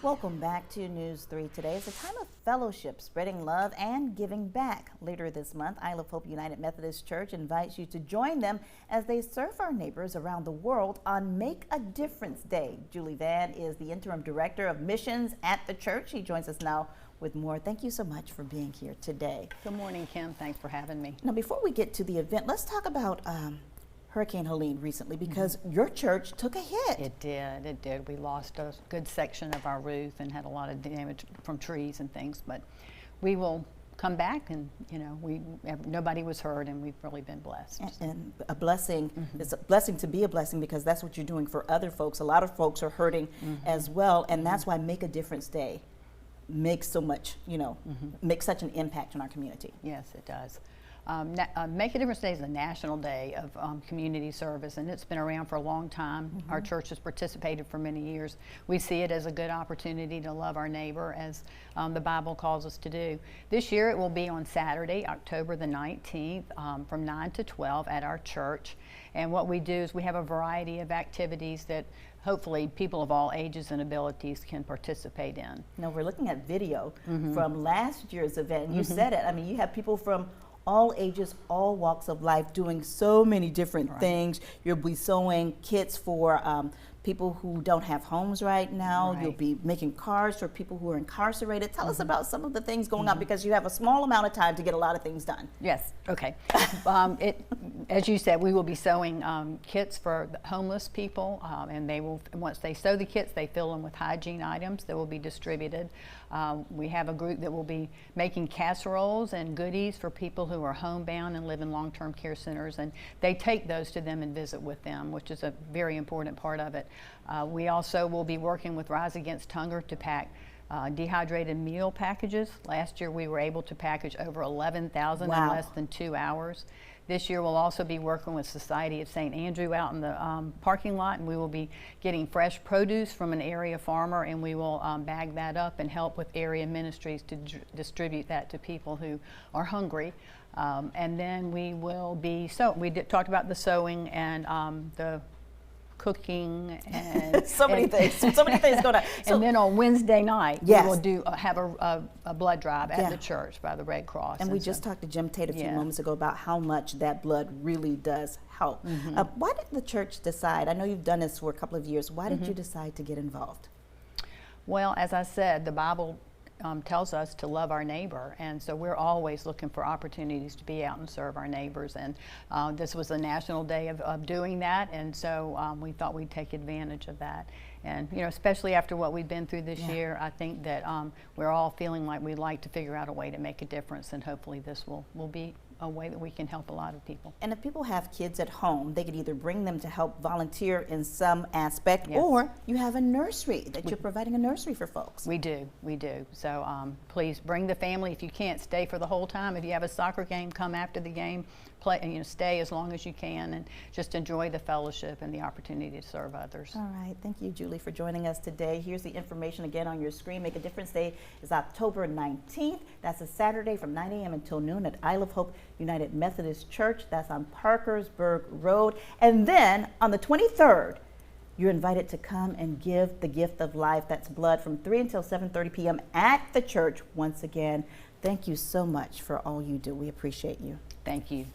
Welcome back to News 3 Today. It's a time of fellowship, spreading love and giving back. Later this month, Isle of Hope United Methodist Church invites you to join them as they serve our neighbors around the world on Make a Difference Day. Julie Van is the interim director of missions at the church. She joins us now with more. Thank you so much for being here today. Good morning, Kim. Thanks for having me. Now, before we get to the event, let's talk about Hurricane Helene recently, because your church took a hit. It did. We lost a good section of our roof and had a lot of damage from trees and things, but we will come back, and nobody was hurt, and we've really been blessed. And a blessing, it's a blessing to be a blessing, because that's what you're doing for other folks. A lot of folks are hurting as well, and that's why Make a Difference Day makes so much, makes such an impact in our community. Yes, it does. Make a Difference Day is a national day of community service, and it's been around for a long time. Our church has participated for many years. We see it as a good opportunity to love our neighbor, as the Bible calls us to do. This year it will be on Saturday, October the 19th, from 9 to 12 at our church. And what we do is we have a variety of activities that hopefully people of all ages and abilities can participate in. Now, we're looking at video from last year's event, and you said it. I mean, you have people from all ages, all walks of life, doing so many different things. You'll be sewing kits for people who don't have homes right now. You'll be making cards for people who are incarcerated. Tell us about some of the things going on, because you have a small amount of time to get a lot of things done. Yes, okay. As you said, we will be sewing kits for homeless people, and they will, once they sew the kits, they fill them with hygiene items that will be distributed. We have a group that will be making casseroles and goodies for people who are homebound and live in long-term care centers, and they take those to them and visit with them, which is a very important part of it. We also will be working with Rise Against Hunger to pack dehydrated meal packages. Last year we were able to package over 11,000 in less than 2 hours. This year we'll also be working with Society of St. Andrew out in the parking lot, and we will be getting fresh produce from an area farmer, and we will bag that up and help with area ministries to distribute that to people who are hungry. And then we will be, we talked about the sewing and the cooking and so many things going on. And then on Wednesday night, we will have a blood drive at the church by the Red Cross. And we just talked to Jim Tate a few moments ago about how much that blood really does help. Why did the church decide, I know you've done this for a couple of years, why did you decide to get involved? Well, as I said, the Bible tells us to love our neighbor, and so we're always looking for opportunities to be out and serve our neighbors, and this was a national day of doing that, and so we thought we'd take advantage of that. And especially after what we've been through this year, I think that we're all feeling like we'd like to figure out a way to make a difference, and hopefully this will be a way that we can help a lot of people. And if people have kids at home, they could either bring them to help volunteer in some aspect, or you have a nursery that you're providing a nursery for folks. We do. So please bring the family. If you can't stay for the whole time, if you have a soccer game, come after the game, play, stay as long as you can, and just enjoy the fellowship and the opportunity to serve others. All right, thank you, Julie, for joining us today. Here's the information again on your screen. Make a Difference Day is October 19th. That's a Saturday from 9 a.m. until noon at Isle of Hope United Methodist Church. That's on Parkersburg Road. And then on the 23rd, you're invited to come and give the gift of life. That's blood from 3 until 7:30 p.m. at the church. Once again, thank you so much for all you do. We appreciate you. Thank you.